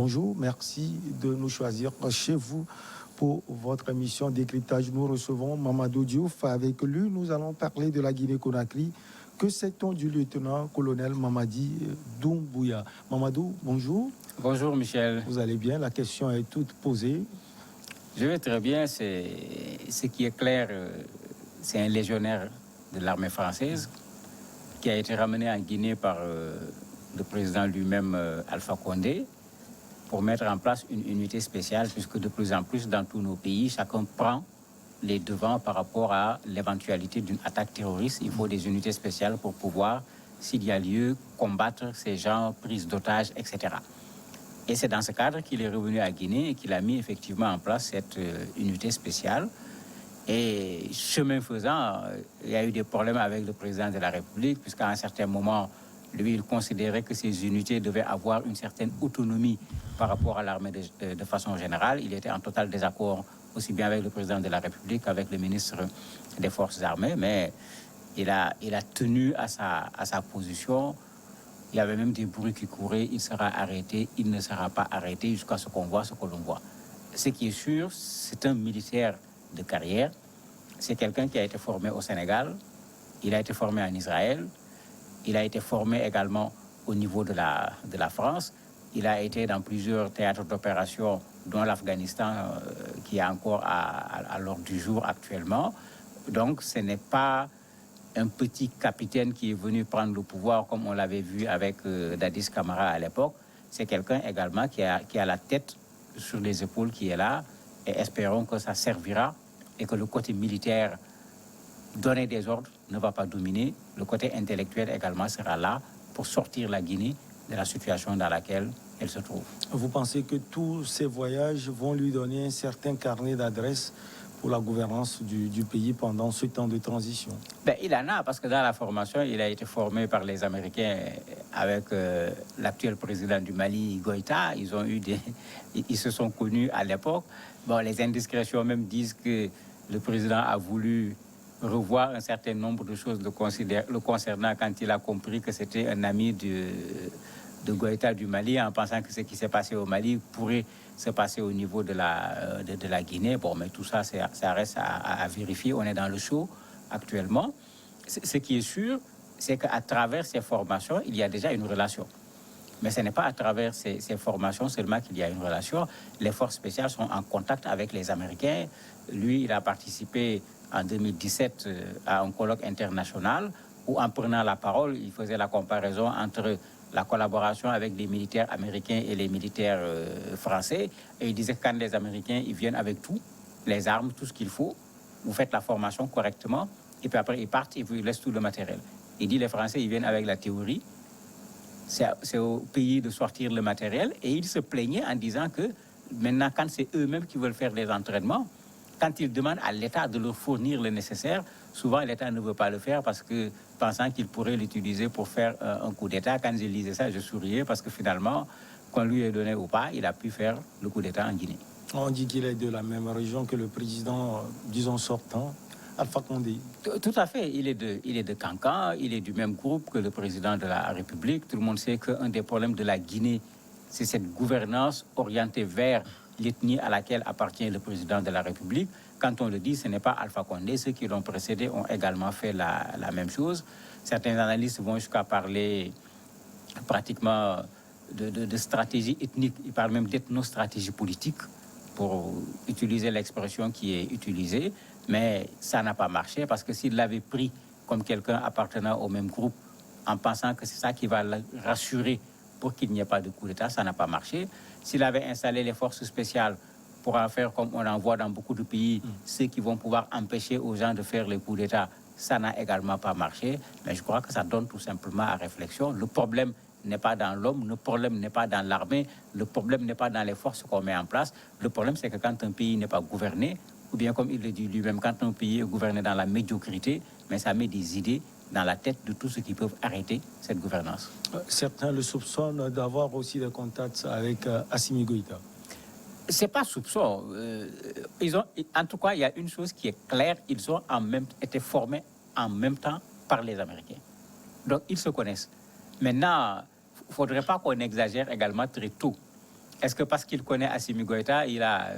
bonjour. Merci de nous choisir chez vous pour votre émission Décryptage. Nous recevons Mamadou Diouf. Avec lui, nous allons parler de la Guinée-Conakry. Que sait-on du lieutenant-colonel Mamadi Doumbouya? Mamadou, bonjour. Bonjour Michel. Vous allez bien? La question est toute posée. Je vais très bien. Ce qui est clair, c'est un légionnaire de l'armée française qui a été ramené en Guinée par le président lui-même, Alpha Condé, pour mettre en place une unité spéciale, puisque de plus en plus dans tous nos pays, chacun prend les devants par rapport à l'éventualité d'une attaque terroriste. Il faut des unités spéciales pour pouvoir, s'il y a lieu, combattre ces gens, prise d'otages, etc. Et c'est dans ce cadre qu'il est revenu à Guinée et qu'il a mis effectivement en place cette unité spéciale. Et chemin faisant, il y a eu des problèmes avec le président de la République, puisqu'à un certain moment, lui, il considérait que ces unités devaient avoir une certaine autonomie par rapport à l'armée de façon générale. Il était en total désaccord aussi bien avec le président de la République qu'avec le ministre des Forces armées, mais il a tenu à sa position. Il y avait même des bruits qui couraient, il sera arrêté, il ne sera pas arrêté jusqu'à ce qu'on voit ce que l'on voit. Ce qui est sûr, c'est un militaire de carrière. C'est quelqu'un qui a été formé au Sénégal, il a été formé en Israël, il a été formé également au niveau de la France. Il a été dans plusieurs théâtres d'opération, dont l'Afghanistan, qui est encore à l'ordre du jour actuellement. Donc, ce n'est pas un petit capitaine qui est venu prendre le pouvoir, comme on l'avait vu avec Dadis Camara à l'époque. C'est quelqu'un également qui a la tête sur les épaules, qui est là. Et espérons que ça servira et que le côté militaire, donner des ordres, ne va pas dominer. Le côté intellectuel également sera là pour sortir la Guinée de la situation dans laquelle elle se trouve. Vous pensez que tous ces voyages vont lui donner un certain carnet d'adresses pour la gouvernance du pays pendant ce temps de transition? Il en a, parce que dans la formation, il a été formé par les Américains avec l'actuel président du Mali, Goïta. Ils se sont connus à l'époque. Bon, les indiscrétions même disent que le président a voulu revoir un certain nombre de choses le concernant quand il a compris que c'était un ami de Goïta du Mali, en pensant que ce qui s'est passé au Mali pourrait se passer au niveau de la Guinée. Bon, mais tout ça, ça reste à vérifier. On est dans le show actuellement. Ce qui est sûr, c'est qu'à travers ces formations, il y a déjà une relation. Mais ce n'est pas à travers ces formations seulement qu'il y a une relation. Les forces spéciales sont en contact avec les Américains. Lui, il a participé en 2017 à un colloque international où, en prenant la parole, il faisait la comparaison entre la collaboration avec les militaires américains et les militaires français. Et il disait que quand les Américains, ils viennent avec tout, les armes, tout ce qu'il faut, vous faites la formation correctement, et puis après, ils partent et vous laissent tout le matériel. Il dit les Français, ils viennent avec la théorie, c'est au pays de sortir le matériel, et il se plaignait en disant que maintenant, quand c'est eux-mêmes qui veulent faire les entraînements, quand ils demandent à l'État de leur fournir le nécessaire, souvent l'État ne veut pas le faire parce que, pensant qu'il pourrait l'utiliser pour faire un coup d'État, quand je lisais ça, je souriais parce que finalement, qu'on lui ait donné ou pas, il a pu faire le coup d'État en Guinée. On dit qu'il est de la même région que le président, disons, sortant, Alpha Condé. Tout à fait. Il est de Cancan, il est du même groupe que le président de la République. Tout le monde sait qu'un des problèmes de la Guinée, c'est cette gouvernance orientée vers l'ethnie à laquelle appartient le président de la République. Quand on le dit, ce n'est pas Alpha Condé. Ceux qui l'ont précédé ont également fait la même chose. Certains analystes vont jusqu'à parler pratiquement de stratégie ethnique. Ils parlent même d'ethnostratégie politique, pour utiliser l'expression qui est utilisée. Mais ça n'a pas marché, parce que s'il l'avait pris comme quelqu'un appartenant au même groupe, en pensant que c'est ça qui va le rassurer pour qu'il n'y ait pas de coup d'État, ça n'a pas marché. S'il avait installé les forces spéciales pour en faire comme on en voit dans beaucoup de pays, ceux qui vont pouvoir empêcher aux gens de faire les coups d'État, ça n'a également pas marché. Mais je crois que ça donne tout simplement à réflexion. Le problème n'est pas dans l'homme, le problème n'est pas dans l'armée, le problème n'est pas dans les forces qu'on met en place. Le problème, c'est que quand un pays n'est pas gouverné, ou bien comme il le dit lui-même, quand un pays est gouverné dans la médiocrité, mais ça met des idées dans la tête de tous ceux qui peuvent arrêter cette gouvernance. Certains le soupçonnent d'avoir aussi des contacts avec Assimi Goïta. C'est pas soupçon. En tout cas, il y a une chose qui est claire, ils ont été formés en même temps par les Américains. Donc, ils se connaissent. Maintenant, il ne faudrait pas qu'on exagère également très tôt. Est-ce que parce qu'il connaît Assimi Goïta, il a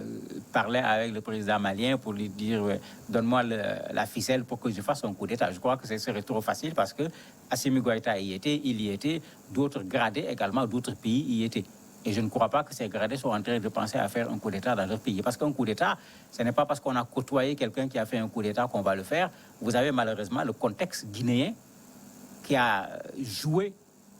parlé avec le président malien pour lui dire donne-moi la ficelle pour que je fasse un coup d'État? Je crois que ce serait trop facile parce que Assimi Goïta y était, il y était, d'autres gradés également, d'autres pays y étaient. Et je ne crois pas que ces gradés sont en train de penser à faire un coup d'État dans leur pays. Parce qu'un coup d'État, ce n'est pas parce qu'on a côtoyé quelqu'un qui a fait un coup d'État qu'on va le faire. Vous avez malheureusement le contexte guinéen qui a joué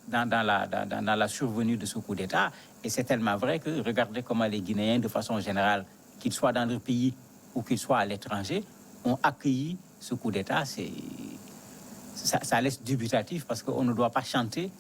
dans la survenue de ce coup d'État. Et c'est tellement vrai que regardez comment les Guinéens, de façon générale, qu'ils soient dans leur pays ou qu'ils soient à l'étranger, ont accueilli ce coup d'État. Ça laisse dubitatif parce qu'on ne doit pas chanter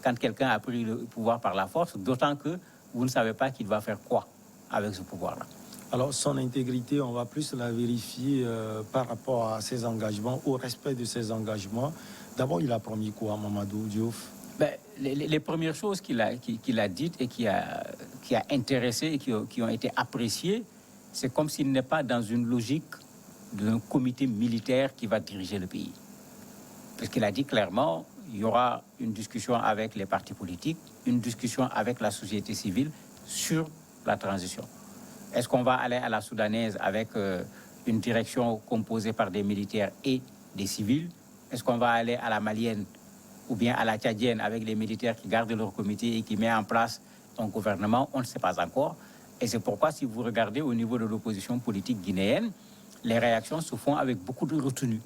quand quelqu'un a pris le pouvoir par la force, d'autant que vous ne savez pas qu'il va faire quoi avec ce pouvoir-là. Alors, son intégrité, on va plus la vérifier par rapport à ses engagements, au respect de ses engagements. D'abord, il a promis quoi, Mamadou Diouf? Ben, les premières choses qu'il a dites et qui a intéressé et qui ont été appréciées, c'est comme s'il n'est pas dans une logique d'un comité militaire qui va diriger le pays. Parce qu'il a dit clairement, il y aura une discussion avec les partis politiques, une discussion avec la société civile sur la transition. Est-ce qu'on va aller à la soudanaise avec une direction composée par des militaires et des civils? Est-ce qu'on va aller à la malienne ou bien à la tchadienne avec les militaires qui gardent leur comité et qui mettent en place un gouvernement? On ne sait pas encore. Et c'est pourquoi, si vous regardez au niveau de l'opposition politique guinéenne, les réactions se font avec beaucoup de retenue.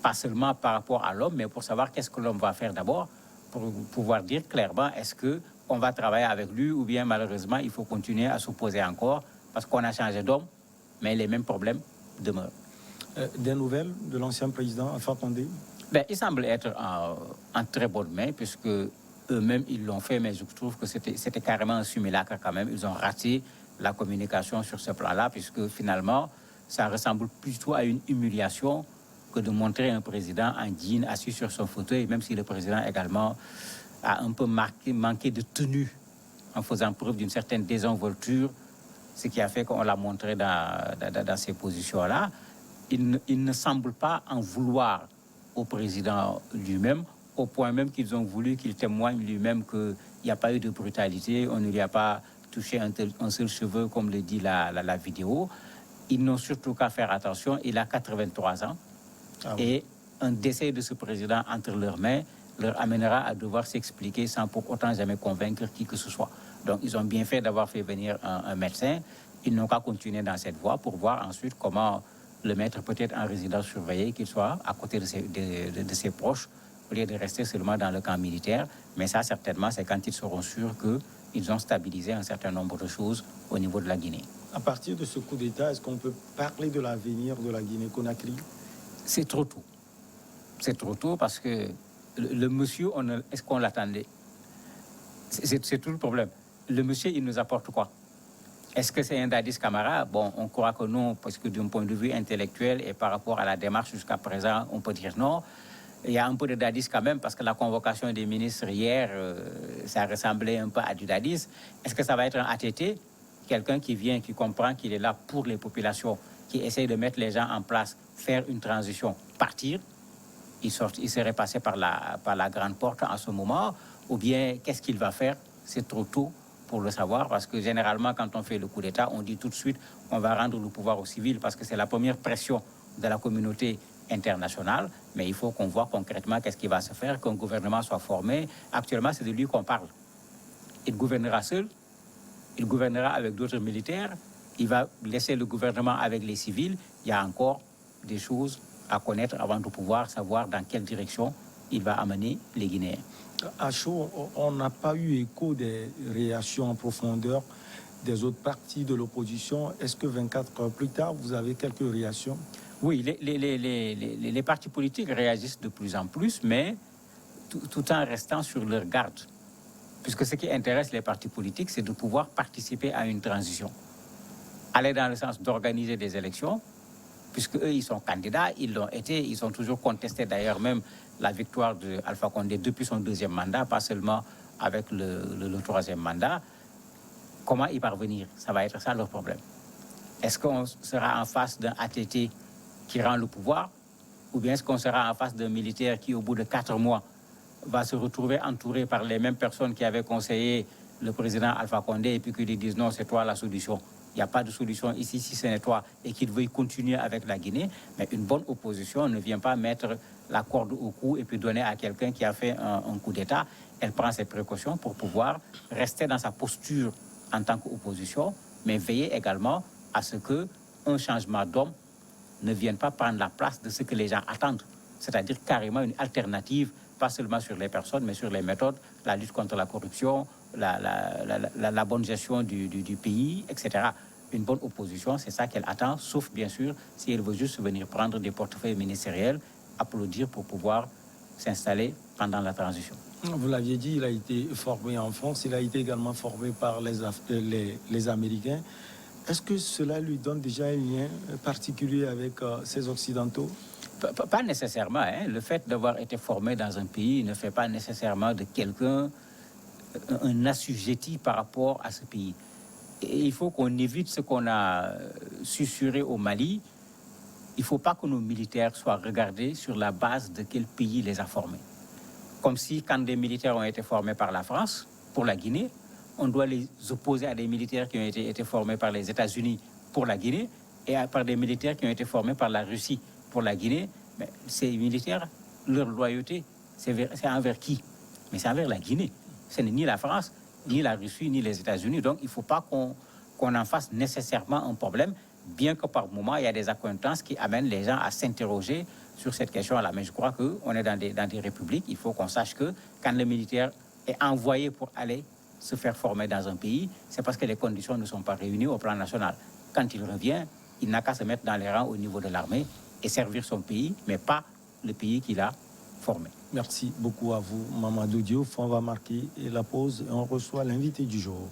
Pas seulement par rapport à l'homme, mais pour savoir qu'est-ce que l'homme va faire d'abord, pour pouvoir dire clairement est-ce qu'on va travailler avec lui ou bien malheureusement il faut continuer à s'opposer encore parce qu'on a changé d'homme, mais les mêmes problèmes demeurent. Des nouvelles de l'ancien président Alpha Condé? Ben, il semble être en très bonne main puisque eux-mêmes ils l'ont fait, mais je trouve que c'était carrément un simulacre quand même. Ils ont raté la communication sur ce plan-là puisque finalement ça ressemble plutôt à une humiliation que de montrer un président en jean assis sur son fauteuil, même si le président également a un peu manqué de tenue en faisant preuve d'une certaine désinvolture, ce qui a fait qu'on l'a montré dans ces positions-là. Il ne semble pas en vouloir au président lui-même, au point même qu'ils ont voulu qu'il témoigne lui-même qu'il n'y a pas eu de brutalité, on ne lui a pas touché un seul cheveu, comme le dit la vidéo. Ils n'ont surtout qu'à faire attention, il a 83 ans. Ah oui. Et un décès de ce président entre leurs mains leur amènera à devoir s'expliquer sans pour autant jamais convaincre qui que ce soit. Donc, ils ont bien fait d'avoir fait venir un médecin. Ils n'ont qu'à continuer dans cette voie pour voir ensuite comment le mettre peut-être en résidence surveillée, qu'il soit à côté de ses proches, au lieu de rester seulement dans le camp militaire. Mais ça, certainement, c'est quand ils seront sûrs qu'ils ont stabilisé un certain nombre de choses au niveau de la Guinée. À partir de ce coup d'État, est-ce qu'on peut parler de l'avenir de la Guinée-Conakry? C'est trop tôt. C'est trop tôt parce que le monsieur, est-ce qu'on l'attendait? C'est tout le problème. Le monsieur, il nous apporte quoi? Est-ce que c'est un Dadis Camara? Bon, on croit que non, parce que d'un point de vue intellectuel et par rapport à la démarche jusqu'à présent, on peut dire non. Il y a un peu de Dadis quand même, parce que la convocation des ministres hier, ça ressemblait un peu à du Dadis. Est-ce que ça va être un ATT? Quelqu'un qui vient, qui comprend qu'il est là pour les populations, qui essaye de mettre les gens en place, faire une transition, partir, il serait passé par la grande porte en ce moment, ou bien qu'est-ce qu'il va faire? C'est trop tôt pour le savoir, parce que généralement, quand on fait le coup d'État, on dit tout de suite on va rendre le pouvoir aux civils, parce que c'est la première pression de la communauté internationale, mais il faut qu'on voit concrètement qu'est-ce qui va se faire, qu'un gouvernement soit formé. Actuellement, c'est de lui qu'on parle. Il gouvernera seul, il gouvernera avec d'autres militaires, il va laisser le gouvernement avec les civils. Il y a encore des choses à connaître avant de pouvoir savoir dans quelle direction il va amener les Guinéens. À chaud, on n'a pas eu écho des réactions en profondeur des autres partis de l'opposition. Est-ce que 24 heures plus tard, vous avez quelques réactions? Oui, les partis politiques réagissent de plus en plus, mais tout en restant sur leur garde. Puisque ce qui intéresse les partis politiques, c'est de pouvoir participer à une transition. Aller dans le sens d'organiser des élections, puisque eux, ils sont candidats, ils l'ont été, ils ont toujours contesté d'ailleurs même la victoire d'Alpha Condé depuis son deuxième mandat, pas seulement avec le troisième mandat. Comment y parvenir? Ça va être ça leur problème. Est-ce qu'on sera en face d'un ATT qui rend le pouvoir, ou bien est-ce qu'on sera en face d'un militaire qui, au bout de 4 mois, va se retrouver entouré par les mêmes personnes qui avaient conseillé le président Alpha Condé et puis qu'ils lui disent non, c'est toi la solution. Il n'y a pas de solution ici si ce n'est toi, et qu'il veuille continuer avec la Guinée. Mais une bonne opposition ne vient pas mettre la corde au cou et puis donner à quelqu'un qui a fait un coup d'État. Elle prend ses précautions pour pouvoir rester dans sa posture en tant qu'opposition, mais veiller également à ce qu'un changement d'homme ne vienne pas prendre la place de ce que les gens attendent. C'est-à-dire carrément une alternative, pas seulement sur les personnes, mais sur les méthodes, la lutte contre la corruption, la bonne gestion du pays, etc. Une bonne opposition, c'est ça qu'elle attend, sauf bien sûr si elle veut juste venir prendre des portefeuilles ministériels, applaudir pour pouvoir s'installer pendant la transition. Vous l'aviez dit, il a été formé en France, il a été également formé par les Américains. Est-ce que cela lui donne déjà un lien particulier avec ces Occidentaux? Pas nécessairement. Hein. Le fait d'avoir été formé dans un pays ne fait pas nécessairement de quelqu'un un assujetti par rapport à ce pays. Et il faut qu'on évite ce qu'on a susurré au Mali. Il ne faut pas que nos militaires soient regardés sur la base de quel pays les a formés. Comme si, quand des militaires ont été formés par la France, pour la Guinée, on doit les opposer à des militaires qui ont été formés par les États-Unis pour la Guinée et par des militaires qui ont été formés par la Russie pour la Guinée. Mais ces militaires, leur loyauté, c'est envers qui? Mais c'est envers la Guinée. Ce n'est ni la France, ni la Russie, ni les États-Unis. Donc, il ne faut pas qu'on en fasse nécessairement un problème, bien que par moment, il y a des accointances qui amènent les gens à s'interroger sur cette question-là. Mais je crois qu'on est dans des républiques. Il faut qu'on sache que quand le militaire est envoyé pour aller se faire former dans un pays, c'est parce que les conditions ne sont pas réunies au plan national. Quand il revient, il n'a qu'à se mettre dans les rangs au niveau de l'armée et servir son pays, mais pas le pays qu'il a formé. Merci beaucoup à vous, Mamadou Diouf. On va marquer la pause et on reçoit l'invité du jour.